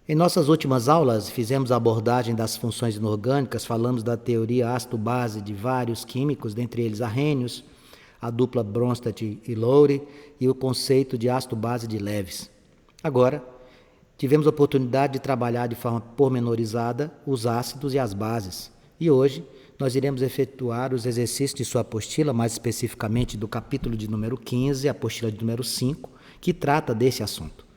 Em nossas últimas aulas, fizemos a abordagem das funções inorgânicas, falamos da teoria ácido-base de vários químicos, dentre eles Arrhenius, a dupla Bronsted e Lowry e o conceito de ácido-base de Lewis. Agora, tivemos a oportunidade de trabalhar de forma pormenorizada os ácidos e as bases. E hoje, nós iremos efetuar os exercícios de sua apostila, mais especificamente do capítulo de número 15, a apostila de número 5, que trata desse assunto.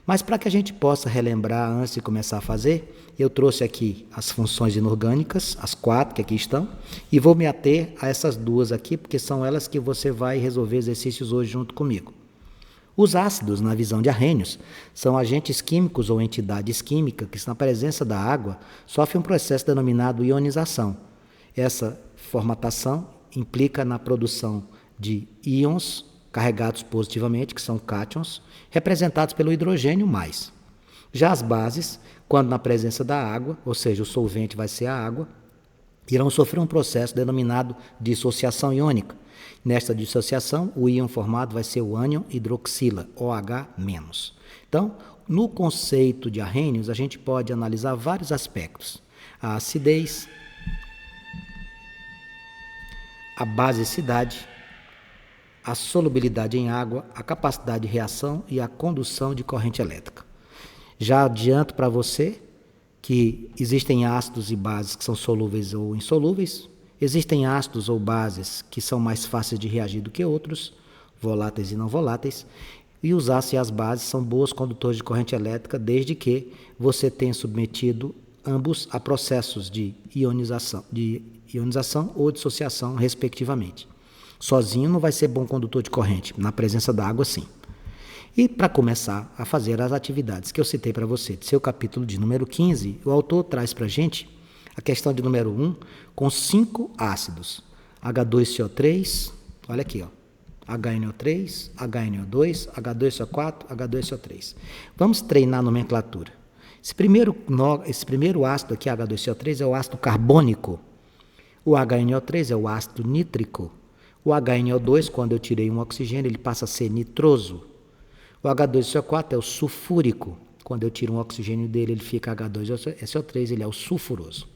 Mas para que a gente possa relembrar antes de começar a fazer, eu trouxe aqui as funções inorgânicas, as 4 que aqui estão, e vou me ater a essas 2 aqui, porque são elas que você vai resolver exercícios hoje junto comigo. Os ácidos, na visão de Arrhenius, são agentes químicos ou entidades químicas que, na presença da água, sofrem um processo denominado ionização. Essa formatação implica na produção de íons carregados positivamente, que são cátions, representados pelo hidrogênio mais. Já as bases, quando na presença da água, ou seja, o solvente vai ser a água, irão sofrer um processo denominado dissociação iônica. Nesta dissociação, o íon formado vai ser o ânion hidroxila, OH-. Então, no conceito de Arrhenius, a gente pode analisar vários aspectos. A acidez, a basicidade, a solubilidade em água, a capacidade de reação e a condução de corrente elétrica. Já adianto para você que existem ácidos e bases que são solúveis ou insolúveis, existem ácidos ou bases que são mais fáceis de reagir do que outros, voláteis e não voláteis, e os ácidos e as bases são bons condutores de corrente elétrica desde que você tenha submetido ambos a processos de ionização ou dissociação, respectivamente. Sozinho não vai ser bom condutor de corrente, na presença da água sim. E para começar a fazer as atividades que eu citei para você, de seu capítulo de número 15, o autor traz para a gente a questão de número 1, com 5 ácidos. H2CO3, olha aqui, ó, HNO3, HNO2, H2CO4, H2CO3. Vamos treinar a nomenclatura. Esse primeiro ácido aqui, H2CO3, é o ácido carbônico. O HNO3 é o ácido nítrico. O HNO2, quando eu tirei um oxigênio, ele passa a ser nitroso. O H2SO4 é o sulfúrico. Quando eu tiro um oxigênio dele, ele fica H2SO3, ele é o sulfuroso.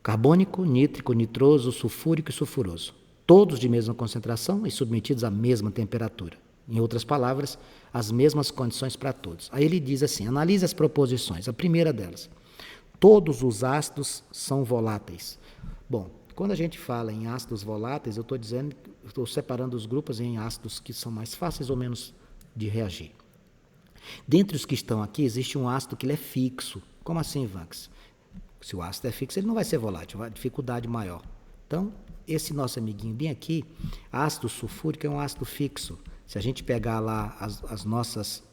Carbônico, nítrico, nitroso, sulfúrico e sulfuroso. Todos de mesma concentração e submetidos à mesma temperatura. Em outras palavras, as mesmas condições para todos. Aí ele diz assim, analise as proposições. A primeira delas, todos os ácidos são voláteis. Bom, quando a gente fala em ácidos voláteis, eu estou separando os grupos em ácidos que são mais fáceis ou menos de reagir. Dentre os que estão aqui, existe um ácido que ele é fixo. Como assim, Vax? Se o ácido é fixo, ele não vai ser volátil, vai ter dificuldade maior. Então, esse nosso amiguinho bem aqui, ácido sulfúrico é um ácido fixo. Se a gente pegar lá as nossas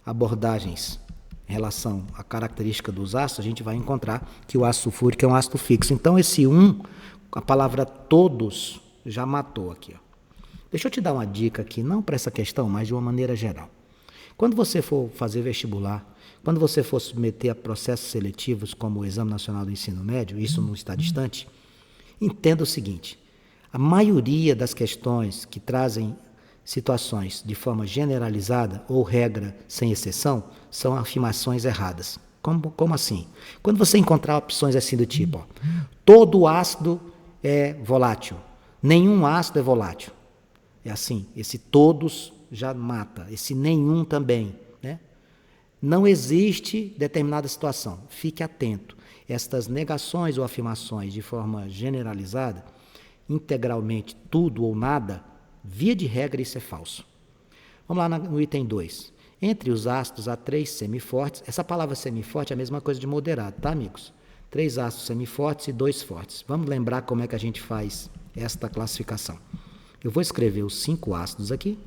abordagens em relação à característica dos ácidos, a gente vai encontrar que o ácido sulfúrico é um ácido fixo. Então, esse a palavra todos, já matou aqui. Ó. Deixa eu te dar uma dica aqui, não para essa questão, mas de uma maneira geral. Quando você for fazer vestibular, quando você for submeter a processos seletivos, como o Exame Nacional do Ensino Médio, isso não está distante, entenda o seguinte, a maioria das questões que trazem situações de forma generalizada ou regra sem exceção são afirmações erradas. Como assim? Quando você encontrar opções assim do tipo, ó, todo ácido é volátil, nenhum ácido é volátil. É assim, esse todos já mata, esse nenhum também. Né? Não existe determinada situação, fique atento. Estas negações ou afirmações de forma generalizada, integralmente tudo ou nada, via de regra, isso é falso. Vamos lá no item 2. Entre os ácidos há 3 semifortes. Essa palavra semiforte é a mesma coisa de moderado, tá, amigos? 3 ácidos semifortes e 2 fortes. Vamos lembrar como é que a gente faz esta classificação. Eu vou escrever os 5 ácidos aqui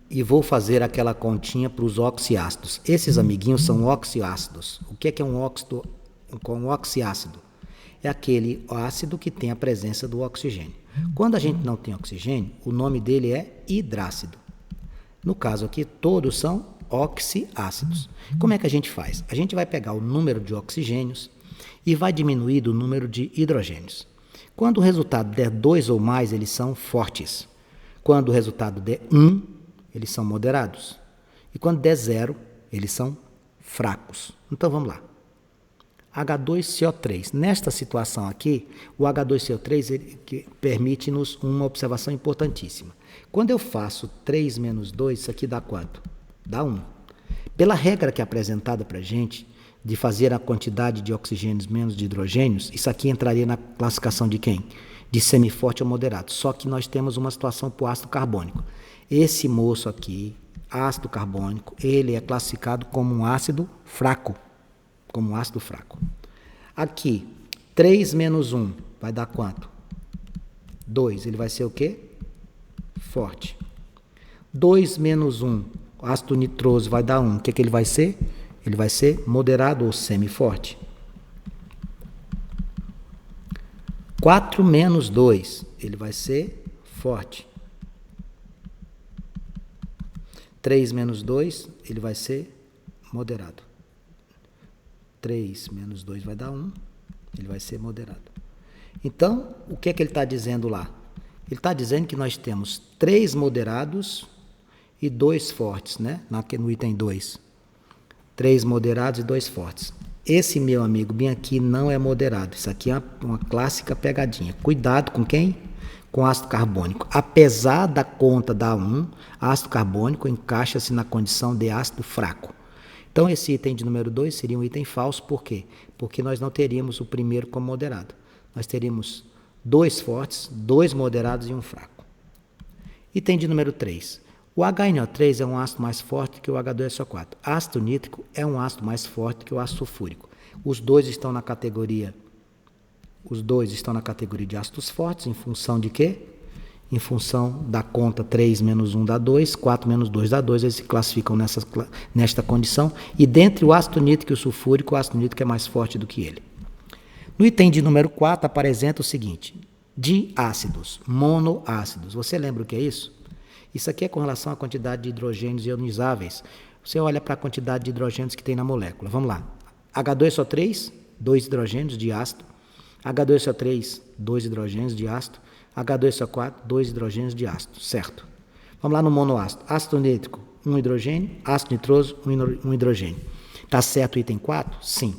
e vou fazer aquela continha para os oxiácidos. Esses amiguinhos são oxiácidos. O que é um oxiácido? É aquele ácido que tem a presença do oxigênio. Quando a gente não tem oxigênio, o nome dele é hidrácido. No caso aqui, todos são oxiácidos. Como é que a gente faz? A gente vai pegar o número de oxigênios e vai diminuir o número de hidrogênios. Quando o resultado der 2 ou mais, eles são fortes. Quando o resultado der 1, eles são moderados. E quando der 0, Eles são fracos. Então vamos lá. H2CO3. Nesta situação aqui, o H2CO3 ele permite-nos uma observação importantíssima. Quando eu faço 3 menos 2, isso aqui dá quanto? Dá 1. Pela regra que é apresentada para a gente, de fazer a quantidade de oxigênios menos de hidrogênios, isso aqui entraria na classificação de quem? De semiforte ou moderado. Só que nós temos uma situação para o ácido carbônico. Esse moço aqui, ácido carbônico, ele é classificado como um ácido fraco. Como um ácido fraco. Aqui, 3 menos 1 vai dar quanto? 2. Ele vai ser o quê? Forte. 2 menos 1, ácido nitroso vai dar 1. O que ele vai ser? Ele vai ser moderado ou semiforte. 4 menos 2, ele vai ser forte. 3 menos 2, ele vai ser moderado. 3 menos 2 vai dar 1, ele vai ser moderado. Então, o que é que ele está dizendo lá? Ele está dizendo que nós temos 3 moderados e 2 fortes, né? No item 2. 3 moderados e 2 fortes. Esse, meu amigo, bem aqui não é moderado. Isso aqui é uma clássica pegadinha. Cuidado com quem? Com ácido carbônico. Apesar da conta dar 1, ácido carbônico encaixa-se na condição de ácido fraco. Então, esse item de número 2 seria um item falso. Por quê? Porque nós não teríamos o primeiro como moderado. Nós teríamos 2 fortes, 2 moderados e 1 fraco. Item de número 3. O HNO3 é um ácido mais forte que o H2SO4. Ácido nítrico é um ácido mais forte que o ácido sulfúrico. Os dois estão na categoria de ácidos fortes, em função de quê? Em função da conta 3 menos 1 dá 2, 4 menos 2 dá 2, eles se classificam nesta condição. E dentre o ácido nítrico e o sulfúrico, o ácido nítrico é mais forte do que ele. No item de número 4 apresenta o seguinte: diácidos, monoácidos. Você lembra o que é isso? Isso aqui é com relação à quantidade de hidrogênios ionizáveis. Você olha para a quantidade de hidrogênios que tem na molécula. Vamos lá. H2SO3, 2 hidrogênios de ácido. H2SO3, 2 hidrogênios de ácido. H2SO4, 2 hidrogênios de ácido. Certo. Vamos lá no monoácido. Ácido nítrico, 1 hidrogênio. Ácido nitroso, 1 hidrogênio. Está certo o item 4? Sim.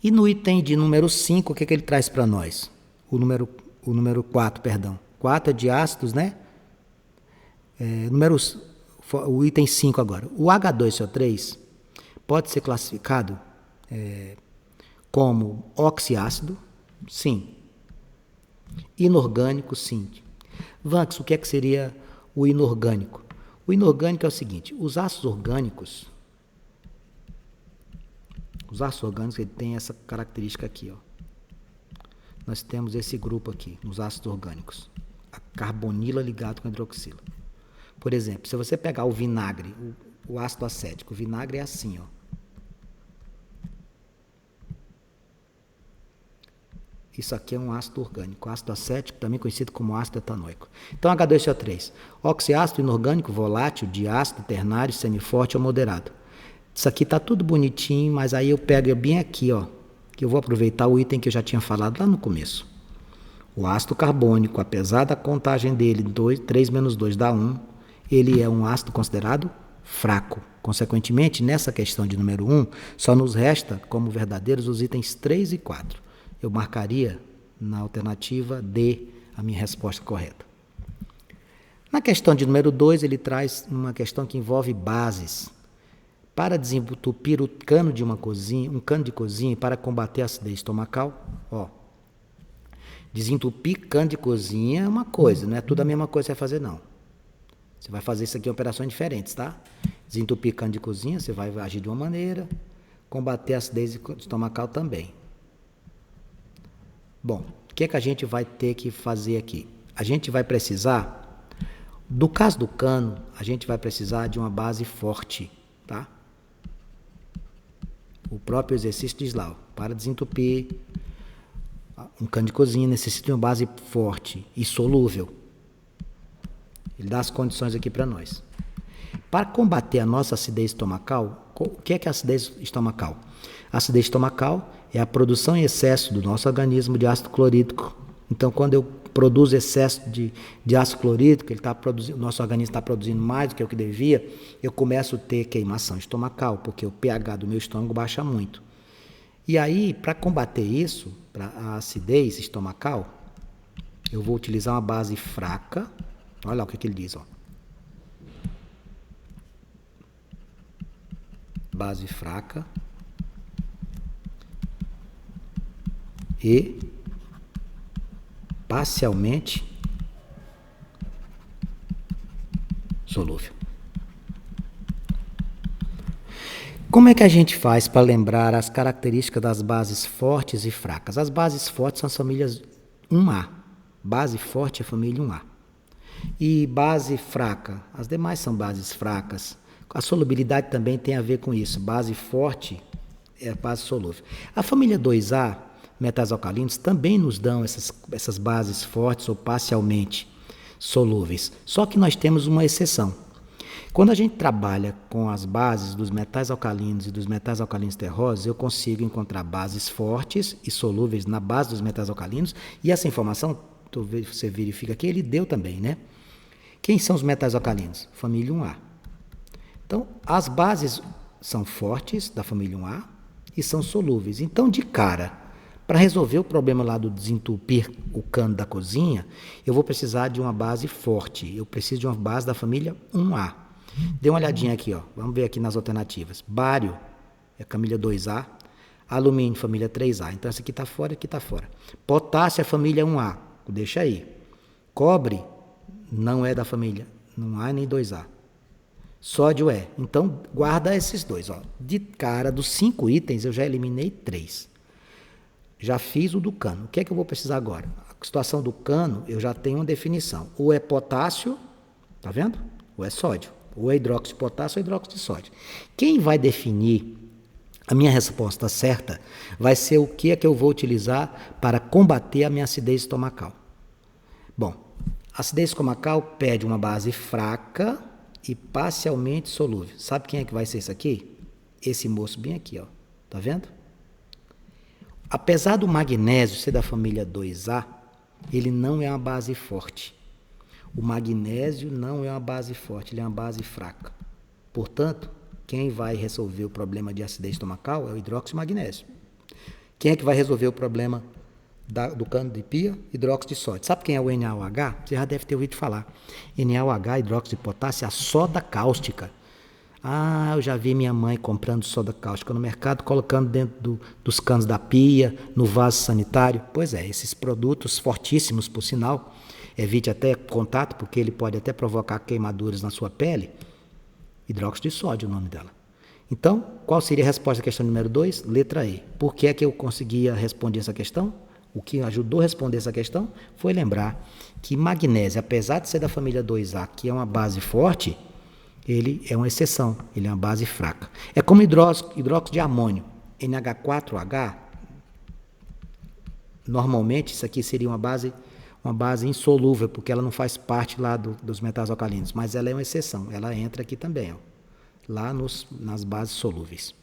E no item de número 5, o que ele traz para nós? O número 4, perdão. 4 é de ácidos, né? O item 5 agora. O H2SO3 pode ser classificado como oxiácido? Sim. Inorgânico? Sim. Vanx, o que é que seria o inorgânico? O inorgânico é o seguinte: os ácidos orgânicos ele tem essa característica aqui, ó. Nós temos esse grupo aqui, nos ácidos orgânicos. A carbonila ligado com a hidroxila. Por exemplo, se você pegar o vinagre, o ácido acético, o vinagre é assim, ó. Isso aqui é um ácido orgânico, ácido acético, também conhecido como ácido etanóico. Então, H2CO3, oxiácido inorgânico, volátil, diácido, ternário, semiforte ou moderado. Isso aqui está tudo bonitinho, mas aí eu pego bem aqui, ó, que eu vou aproveitar o item que eu já tinha falado lá no começo. O ácido carbônico, apesar da contagem dele, 3 menos 2 dá 1, ele é um ácido considerado fraco. Consequentemente, nessa questão de número 1, só nos resta como verdadeiros os itens 3 e 4. Eu marcaria na alternativa D a minha resposta correta. Na questão de número 2, ele traz uma questão que envolve bases. Para desentupir o cano de um cano de cozinha para combater a acidez estomacal, ó. Desentupir cano de cozinha é uma coisa, não é tudo a mesma coisa que você vai fazer, não. Você vai fazer isso aqui em operações diferentes, tá? Desentupir cano de cozinha, você vai agir de uma maneira, combater a acidez estomacal também. Bom, o que é que a gente vai ter que fazer aqui? A gente vai precisar, no caso do cano, a gente vai precisar de uma base forte, tá? O próprio exercício diz lá, ó, para desentupir um cano de cozinha necessita de uma base forte e solúvel. Ele dá as condições aqui para nós. Para combater a nossa acidez estomacal, o que é a acidez estomacal? A acidez estomacal é a produção em excesso do nosso organismo de ácido clorídrico. Então, quando eu produz excesso de ácido clorídrico, o nosso organismo está produzindo mais do que o que devia, eu começo a ter queimação estomacal, porque o pH do meu estômago baixa muito. E aí, para combater isso, para a acidez estomacal, eu vou utilizar uma base fraca. Olha lá o que ele diz, ó. Base fraca e parcialmente solúvel. Como é que a gente faz para lembrar as características das bases fortes e fracas? As bases fortes são as famílias 1A. Base forte é a família 1A. E base fraca, as demais são bases fracas. A solubilidade também tem a ver com isso. Base forte é a base solúvel. A família 2A, metais alcalinos, também nos dão essas bases fortes ou parcialmente solúveis. Só que nós temos uma exceção. Quando a gente trabalha com as bases dos metais alcalinos e dos metais alcalinos terrosos, eu consigo encontrar bases fortes e solúveis na base dos metais alcalinos. E essa informação, você verifica que ele deu também, né? Quem são os metais alcalinos? Família 1A. Então, as bases são fortes da família 1A e são solúveis. Então, de cara, para resolver o problema lá do desentupir o cano da cozinha, eu vou precisar de uma base forte. Eu preciso de uma base da família 1A. Dê uma olhadinha aqui, ó. Vamos ver aqui nas alternativas. Bário é família 2A. Alumínio, família 3A. Então, essa aqui está fora, aqui está fora. Potássio é família 1A. Deixa aí. Cobre não é da família 1A nem 2A. Sódio é. Então, guarda esses dois. Ó. De cara, dos 5 itens, eu já eliminei 3. Já fiz o do cano. O que é que eu vou precisar agora? A situação do cano, eu já tenho uma definição. Ou é potássio, tá vendo? Ou é sódio. Ou é hidróxido de potássio ou hidróxido de sódio. Quem vai definir a minha resposta certa vai ser o que é que eu vou utilizar para combater a minha acidez estomacal. Bom, a acidez estomacal pede uma base fraca e parcialmente solúvel. Sabe quem é que vai ser isso aqui? Esse moço bem aqui, ó. Tá vendo? Apesar do magnésio ser da família 2A, ele não é uma base forte. O magnésio não é uma base forte, ele é uma base fraca. Portanto, quem vai resolver o problema de acidez estomacal é o hidróxido de magnésio. Quem é que vai resolver o problema do cano de pia? Hidróxido de sódio. Sabe quem é o NaOH? Você já deve ter ouvido falar. NaOH, hidróxido de potássio, é a soda cáustica. Ah, eu já vi minha mãe comprando soda cáustica no mercado, colocando dentro dos canos da pia, no vaso sanitário. Pois é, esses produtos fortíssimos, por sinal, evite até contato, porque ele pode até provocar queimaduras na sua pele. Hidróxido de sódio é o nome dela. Então, qual seria a resposta à questão número 2? Letra E. Por que é que eu conseguia responder essa questão? O que ajudou a responder essa questão foi lembrar que magnésio, apesar de ser da família 2A, que é uma base forte, ele é uma exceção, ele é uma base fraca. É como hidróxido de amônio, NH4OH. Normalmente, isso aqui seria uma base insolúvel, porque ela não faz parte lá dos metais alcalinos, mas ela é uma exceção, ela entra aqui também, ó, lá nas bases solúveis.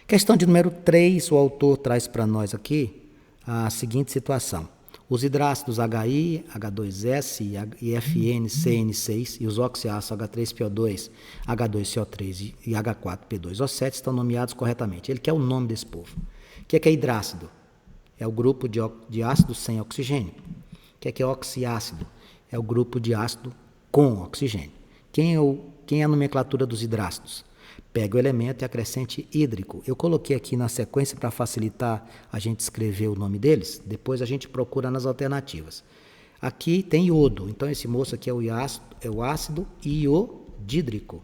Questão de número 3, o autor traz para nós aqui a seguinte situação. Os hidrácidos HI, H2S e FNCN6 e os oxiácidos H3PO2, H2CO3 e H4P2O7 estão nomeados corretamente. Ele quer o nome desse povo. O que é hidrácido? É o grupo de ácido sem oxigênio. O que é oxiácido? É o grupo de ácido com oxigênio. Quem é a nomenclatura dos hidrácidos? Pega o elemento e acrescente hídrico. Eu coloquei aqui na sequência para facilitar a gente escrever o nome deles. Depois a gente procura nas alternativas. Aqui tem iodo. Então esse moço aqui é o ácido iodídrico.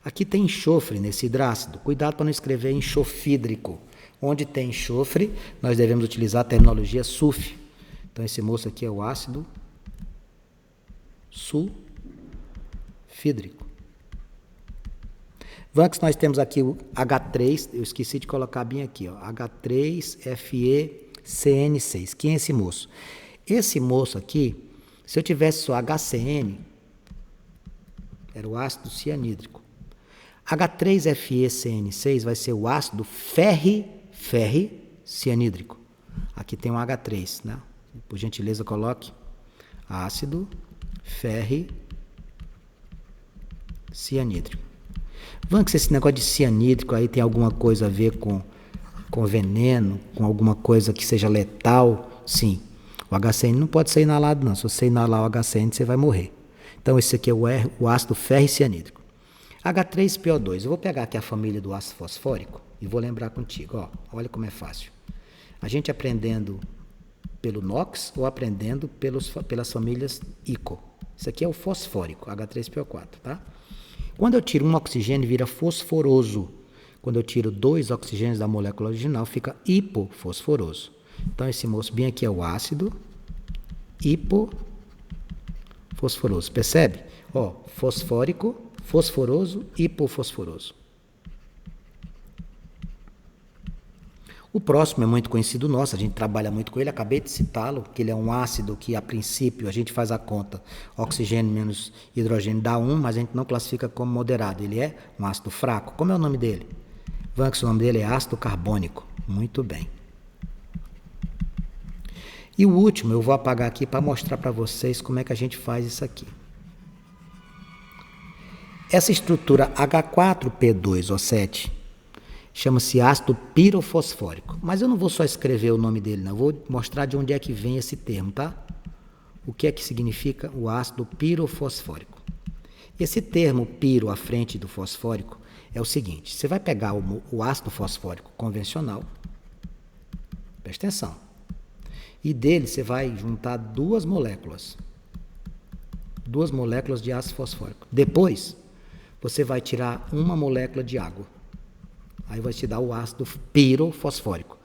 Aqui tem enxofre nesse hidrácido. Cuidado para não escrever enxofídrico. Onde tem enxofre, nós devemos utilizar a terminologia SUF. Então esse moço aqui é o ácido sulfídrico. Vanx, nós temos aqui o H3, eu esqueci de colocar bem aqui, ó, H3FeCN6. Quem é esse moço? Esse moço aqui, se eu tivesse só HCN, era o ácido cianídrico. H3FeCN6 vai ser o ácido cianídrico. Aqui tem um H3, né? Por gentileza, coloque ácido ferricianídrico. Vamos que esse negócio de cianídrico aí tem alguma coisa a ver com veneno, com alguma coisa que seja letal? Sim. O HCN não pode ser inalado, não. Se você inalar o HCN, você vai morrer. Então, esse aqui é o ácido ferricianídrico. H3PO2. Eu vou pegar aqui a família do ácido fosfórico e vou lembrar contigo. Ó, olha como é fácil. A gente aprendendo pelo NOx ou aprendendo pelas famílias ICO. Isso aqui é o fosfórico, H3PO4, tá? Quando eu tiro um oxigênio, vira fosforoso. Quando eu tiro 2 oxigênios da molécula original, fica hipofosforoso. Então, esse moço bem aqui é o ácido hipofosforoso. Percebe? Ó, fosfórico, fosforoso, hipofosforoso. O próximo é muito conhecido nosso, a gente trabalha muito com ele, acabei de citá-lo, que ele é um ácido que, a princípio, a gente faz a conta, oxigênio menos hidrogênio dá 1, mas a gente não classifica como moderado, ele é um ácido fraco. Como é o nome dele? Vanks, o nome dele é ácido carbônico. Muito bem. E o último, eu vou apagar aqui para mostrar para vocês como é que a gente faz isso aqui. Essa estrutura H4P2O7 chama-se ácido pirofosfórico. Mas eu não vou só escrever o nome dele, não. Eu vou mostrar de onde é que vem esse termo, tá? O que é que significa o ácido pirofosfórico? Esse termo piro à frente do fosfórico é o seguinte. Você vai pegar o ácido fosfórico convencional, presta atenção, e dele você vai juntar duas moléculas de ácido fosfórico. Depois, você vai tirar uma molécula de água. Aí vai te dar o ácido pirofosfórico.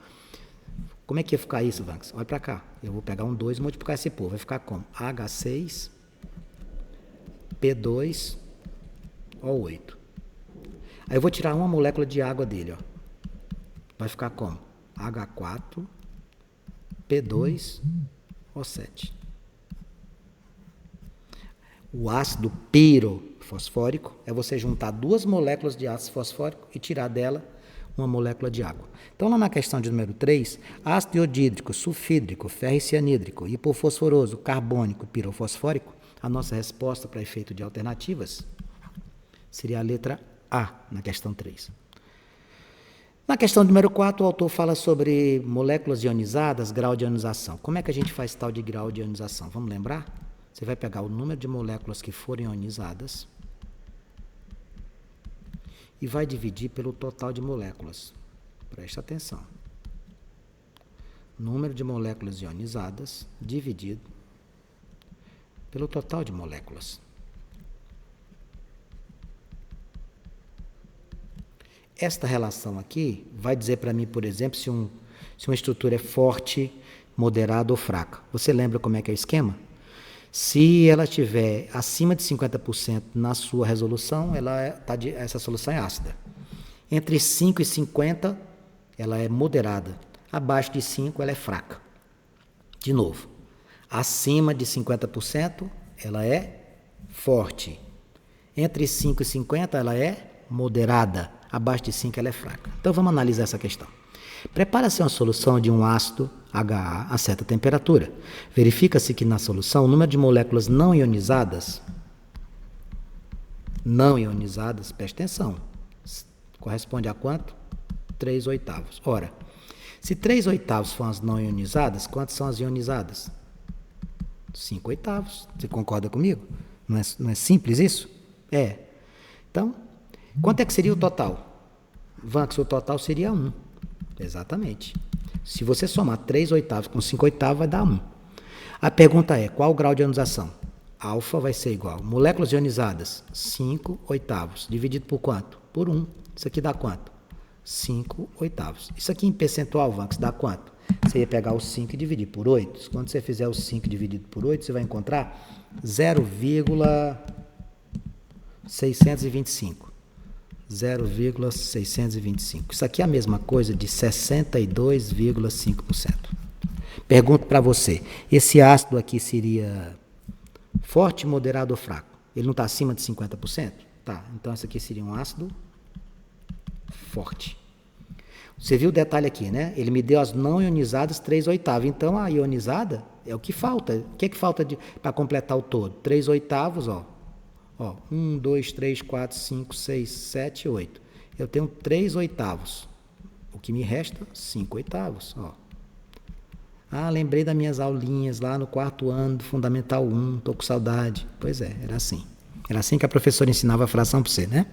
Como é que ia ficar isso, Vanks? Olha para cá. Eu vou pegar um 2 e multiplicar esse por. Vai ficar como? H6P2O8. Aí eu vou tirar uma molécula de água dele. Ó. Vai ficar como? H4P2O7. O ácido pirofosfórico é você juntar duas moléculas de ácido fosfórico e tirar dela uma molécula de água. Então, lá na questão de número 3, ácido iodídrico, sulfídrico, ferricianídrico, hipofosforoso, carbônico, pirofosfórico, a nossa resposta para efeito de alternativas seria a letra A, na questão 3. Na questão número 4, o autor fala sobre moléculas ionizadas, grau de ionização. Como é que a gente faz tal de grau de ionização? Vamos lembrar? Você vai pegar o número de moléculas que forem ionizadas e vai dividir pelo total de moléculas. Presta atenção. Número de moléculas ionizadas dividido pelo total de moléculas. Esta relação aqui vai dizer para mim, por exemplo, se uma estrutura é forte, moderada ou fraca. Você lembra como é que é o esquema? Se ela estiver acima de 50% na sua resolução, essa solução é ácida. Entre 5 e 50, ela é moderada. Abaixo de 5, ela é fraca. De novo, acima de 50%, ela é forte. Entre 5 e 50, ela é moderada. Abaixo de 5, ela é fraca. Então, vamos analisar essa questão. Prepara-se uma solução de um ácido HA a certa temperatura. Verifica-se que na solução o número de moléculas não ionizadas, preste atenção, corresponde a quanto? 3/8. Ora, se 3/8 são as não ionizadas, quantas são as ionizadas? 5/8. Você concorda comigo? Não é simples isso? É. Então, quanto é que seria o total? Vanks, o total seria 1. Exatamente. Se você somar 3/8 com 5/8, vai dar 1. A pergunta é, qual o grau de ionização? Alfa vai ser igual. Moléculas ionizadas, 5/8. Dividido por quanto? Por 1. Isso aqui dá quanto? 5/8. Isso aqui em percentual, Vanks, dá quanto? Você ia pegar o 5 e dividir por 8. Quando você fizer o 5 dividido por 8, você vai encontrar 0,625. 0,625. Isso aqui é a mesma coisa de 62,5%. Pergunto para você, esse ácido aqui seria forte, moderado ou fraco? Ele não está acima de 50%? Tá, então esse aqui seria um ácido forte. Você viu o detalhe aqui, né? Ele me deu as não ionizadas 3/8. Então, a ionizada é o que falta. O que é que falta para completar o todo? 3/8, ó. Ó, 1, 2, 3, 4, 5, 6, 7, 8. Eu tenho 3/8. O que me resta? 5/8, ó. Ah, lembrei das minhas aulinhas lá no 4º ano do Fundamental 1, tô com saudade. Pois é, era assim. Era assim que a professora ensinava a fração para você, né?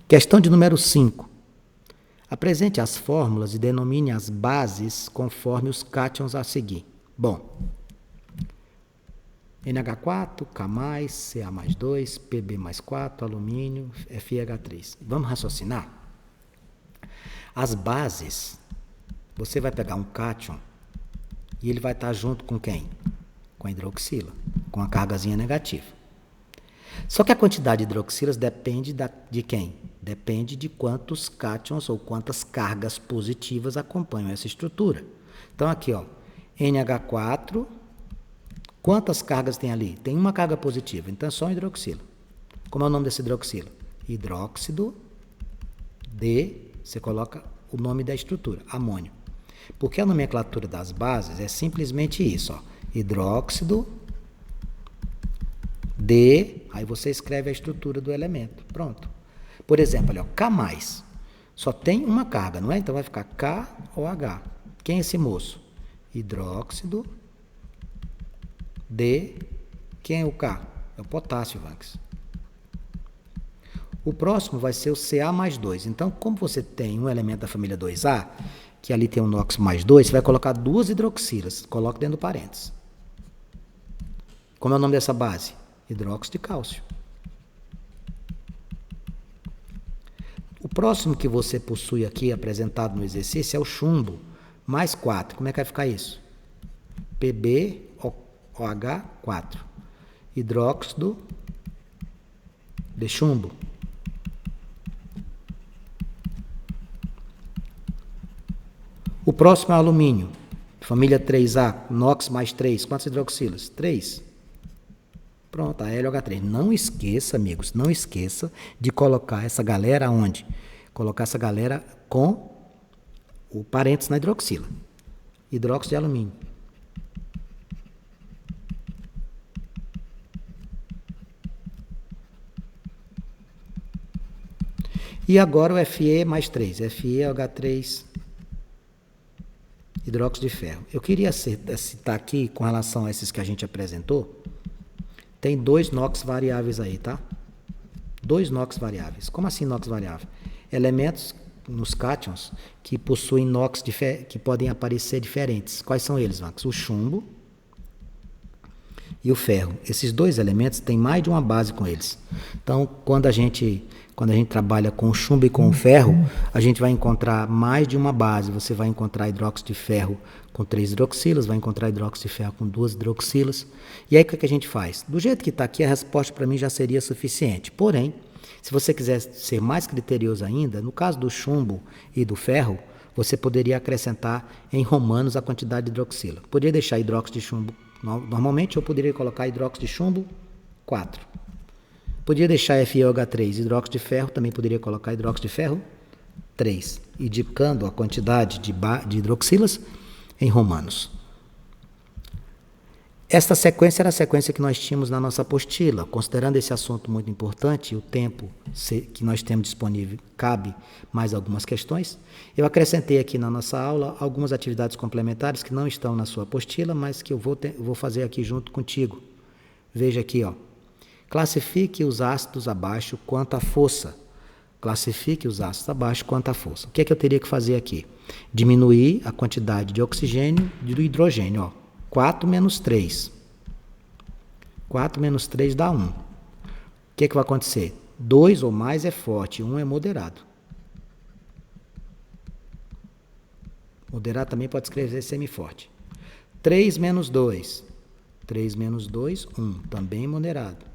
Questão de número 5. Apresente as fórmulas e denomine as bases conforme os cátions a seguir. Bom, NH4, K+, Ca+2, Pb+4, alumínio, FeH3. Vamos raciocinar? As bases, você vai pegar um cátion e ele vai estar junto com quem? Com a hidroxila, com a cargazinha negativa. Só que a quantidade de hidroxilas depende de quem? Depende de quantos cátions ou quantas cargas positivas acompanham essa estrutura. Então, aqui, ó, NH4, quantas cargas tem ali? Tem uma carga positiva, então é só um hidroxila. Como é o nome desse hidroxila? Hidróxido de, você coloca o nome da estrutura, amônio. Porque a nomenclatura das bases é simplesmente isso, ó, hidróxido de, aí você escreve a estrutura do elemento, pronto. Por exemplo, ali, ó, K+, só tem uma carga, não é? Então vai ficar KOH. Quem é esse moço? Hidróxido de, quem é o K? É o potássio, Vanks. O próximo vai ser o Ca+2. Então, como você tem um elemento da família 2A, que ali tem um NOx mais 2, você vai colocar 2 hidroxilas. Coloca dentro do parênteses. Como é o nome dessa base? Hidróxido de cálcio. O próximo que você possui aqui, apresentado no exercício, é o chumbo, mais 4. Como é que vai ficar isso? PbOH4. Hidróxido de chumbo. O próximo é o alumínio. Família 3A, NOx mais 3. Quantas hidroxilas? 3. Pronto, a LOH3. Não esqueça, amigos, não esqueça de colocar essa galera onde? Colocar essa galera com o parênteses na hidroxila. Hidróxido de alumínio. E agora o Fe mais 3. FeOH3, hidróxido de ferro. Eu queria citar aqui, com relação a esses que a gente apresentou, tem 2 NOx variáveis aí, tá? 2 NOx variáveis. Como assim NOx variável? Elementos nos cátions que possuem NOx que podem aparecer diferentes. Quais são eles, Max? O chumbo e o ferro. Esses 2 elementos têm mais de uma base com eles. Então, quando a gente trabalha com o chumbo e com o ferro, a gente vai encontrar mais de uma base. Você vai encontrar hidróxido de ferro com 3 hidroxilas, vai encontrar hidróxido de ferro com 2 hidroxilas. E aí o que a gente faz? Do jeito que está aqui, a resposta para mim já seria suficiente. Porém, se você quiser ser mais criterioso ainda, no caso do chumbo e do ferro, você poderia acrescentar em romanos a quantidade de hidroxila. Poderia deixar hidróxido de chumbo normalmente, ou poderia colocar hidróxido de chumbo 4. Poderia deixar FeOH3, hidróxido de ferro, também poderia colocar hidróxido de ferro 3, indicando a quantidade de hidroxilas em romanos. Esta sequência era a sequência que nós tínhamos na nossa apostila. Considerando esse assunto muito importante e o tempo que nós temos disponível cabe mais algumas questões, eu acrescentei aqui na nossa aula algumas atividades complementares que não estão na sua apostila, mas que eu vou fazer aqui junto contigo. Veja aqui, ó. Classifique os ácidos abaixo quanto à força. Classifique os ácidos abaixo quanto à força. O que é que eu teria que fazer aqui? Diminuir a quantidade de oxigênio e do hidrogênio, ó. 4 menos 3. 4 menos 3 dá 1. O que é que vai acontecer? 2 ou mais é forte, 1 é moderado. Moderado também pode escrever semiforte. 3 menos 2. 3 menos 2, 1. Também moderado.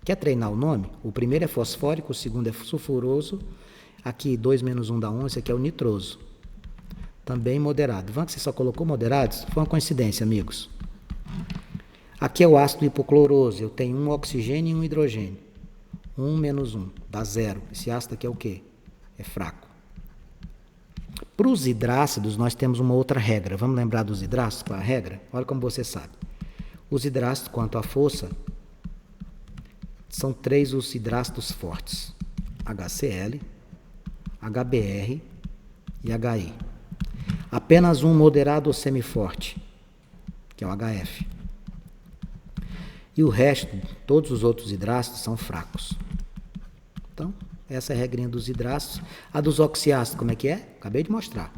Quer treinar o nome? O primeiro é fosfórico, o segundo é sulfuroso. Aqui, 2 menos 1 dá 1, esse aqui é o nitroso. Também moderado. Vamos que você só colocou moderados? Foi uma coincidência, amigos. Aqui é o ácido hipocloroso. Eu tenho um oxigênio e um hidrogênio. 1 menos 1 dá 0. Esse ácido aqui é o quê? é fraco. Para os hidrácidos, nós temos uma outra regra. Vamos lembrar dos hidrácidos, qual é a regra? Olha como você sabe. Os hidrácidos, quanto à força, são 3 os hidrácidos fortes. HCl, HBr e HI. Apenas um moderado ou semiforte, que é o HF. E o resto, todos os outros hidrácidos são fracos. Então, essa é a regrinha dos hidrácidos. A dos oxiácidos, como é que é? Acabei de mostrar.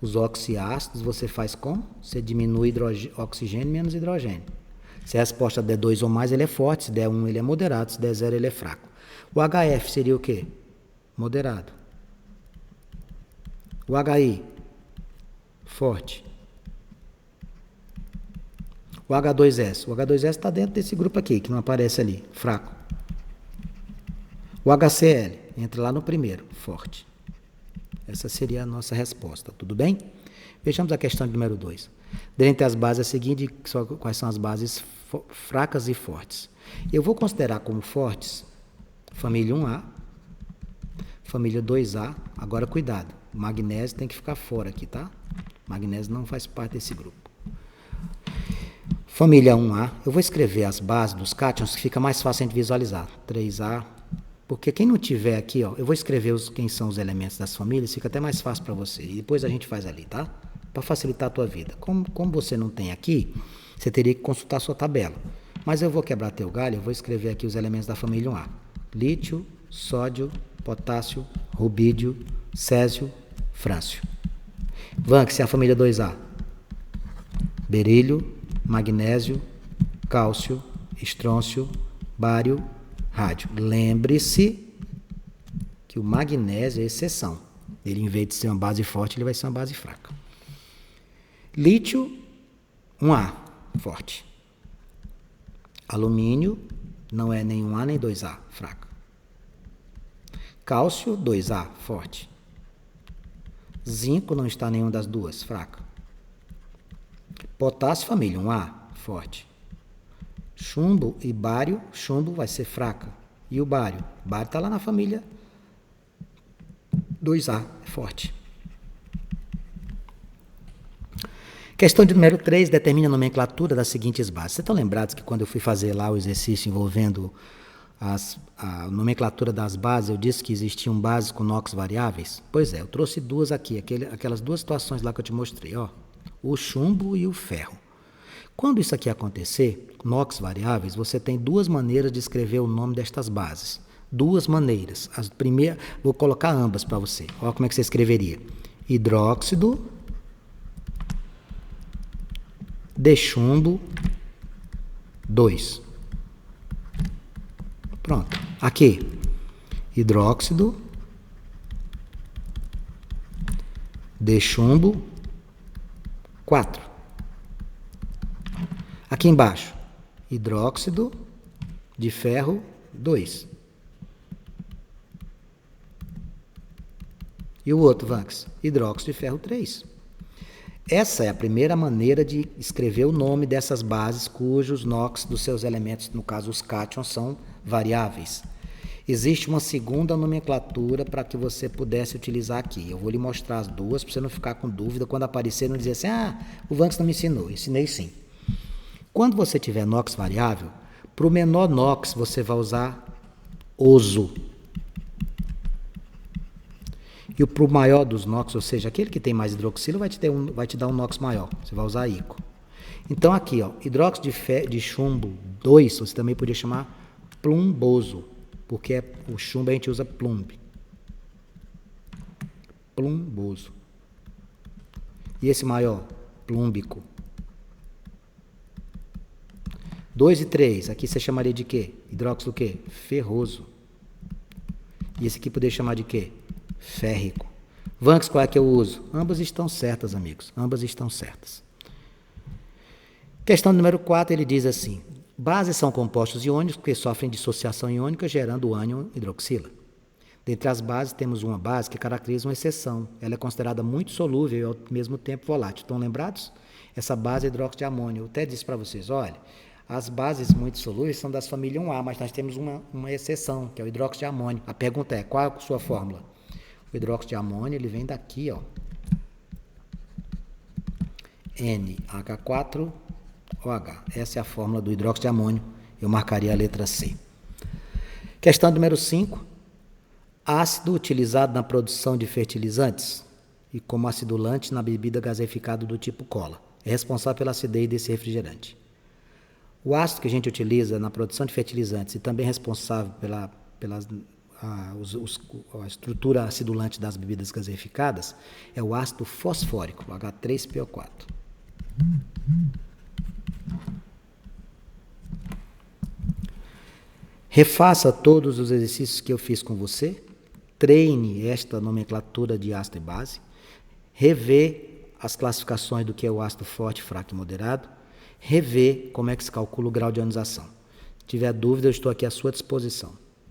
Os oxiácidos você faz como? Você diminui oxigênio menos hidrogênio. Se a resposta der 2 ou mais, ele é forte. Se der 1, ele é moderado. Se der 0, ele é fraco. O HF seria o quê? Moderado. O HI? Forte. O H2S. O H2S está dentro desse grupo aqui, que não aparece ali. Fraco. O HCl. Entra lá no primeiro. Forte. Essa seria a nossa resposta. Tudo bem? Vejamos a questão de número 2. Dentre as bases, a seguinte, quais são as bases fracas e fortes. Eu vou considerar como fortes família 1A, família 2A. Agora, cuidado. O magnésio tem que ficar fora aqui, tá? O magnésio não faz parte desse grupo. Família 1A. Eu vou escrever as bases dos cátions, que fica mais fácil de visualizar. 3A. Porque quem não tiver aqui, ó, eu vou escrever quem são os elementos das famílias, fica até mais fácil para você. E depois a gente faz ali, tá? Para facilitar a tua vida. Como você não tem aqui, você teria que consultar a sua tabela. Mas eu vou quebrar teu galho, eu vou escrever aqui os elementos da família 1A. Lítio, sódio, potássio, rubídio, césio, frâncio. Vanx, é a família 2A. Berílio, magnésio, cálcio, estrôncio, bário, rádio. Lembre-se que o magnésio é exceção. Ele, em vez de ser uma base forte, ele vai ser uma base fraca. Lítio, 1A, forte. Alumínio, não é nem 1A nem 2A, fraca. Cálcio, 2A, forte. Zinco, não está nenhuma das duas, fraca. Potássio, família 1A, forte. Chumbo e bário, chumbo vai ser fraca. E o bário? O bário está lá na família 2A, é forte. Questão de número 3, determina a nomenclatura das seguintes bases. Vocês estão lembrados que quando eu fui fazer lá o exercício envolvendo a nomenclatura das bases, eu disse que existiam bases com NOx variáveis? Pois é, eu trouxe duas aqui, aquelas duas situações lá que eu te mostrei, ó, o chumbo e o ferro. Quando isso aqui acontecer, NOx variáveis, você tem duas maneiras de escrever o nome destas bases. Duas maneiras. As primeiras, vou colocar ambas para você. Olha como é que você escreveria. Hidróxido de chumbo 2. Pronto. Aqui, hidróxido de chumbo 4. Aqui embaixo, hidróxido de ferro 2. E o outro, Vanx? Hidróxido de ferro 3. Essa é a primeira maneira de escrever o nome dessas bases cujos NOx dos seus elementos, no caso os cátions, são variáveis. Existe uma segunda nomenclatura para que você pudesse utilizar aqui. Eu vou lhe mostrar as duas para você não ficar com dúvida quando aparecer não dizer assim, o Vanx não me ensinou. Ensinei sim. Quando você tiver NOx variável, para o menor NOx você vai usar oso. E para o maior dos NOx, ou seja, aquele que tem mais hidroxilo, vai te dar um NOx maior. Você vai usar ICO. Então aqui, ó, hidróxido de chumbo 2, você também podia chamar plumboso, porque o chumbo a gente usa plumb. Plumboso. E esse maior? Plúmbico. 2 e 3, aqui você chamaria de quê? Hidróxido o quê? Ferroso. E esse aqui poderia chamar de quê? Férrico. Vanx, qual é que eu uso? Ambas estão certas, amigos. Ambas estão certas. Questão número 4, ele diz assim: bases são compostos iônicos que sofrem dissociação iônica, gerando o ânion hidroxila. Dentre as bases, temos uma base que caracteriza uma exceção. Ela é considerada muito solúvel e, ao mesmo tempo, volátil. Estão lembrados? Essa base é hidróxido de amônio. Eu até disse para vocês, olha, as bases muito solúveis são das famílias 1A, mas nós temos uma exceção, que é o hidróxido de amônio. A pergunta é, qual é a sua fórmula? O hidróxido de amônio, ele vem daqui, ó. NH4OH. Essa é a fórmula do hidróxido de amônio. Eu marcaria a letra C. Questão número 5. Ácido utilizado na produção de fertilizantes e como acidulante na bebida gaseificada do tipo cola. É responsável pela acidez desse refrigerante. O ácido que a gente utiliza na produção de fertilizantes e também responsável pela a estrutura acidulante das bebidas gaseificadas é o ácido fosfórico, H3PO4. Refaça todos os exercícios que eu fiz com você, treine esta nomenclatura de ácido e base, revê as classificações do que é o ácido forte, fraco e moderado, revê como é que se calcula o grau de ionização. Se tiver dúvida, eu estou aqui à sua disposição.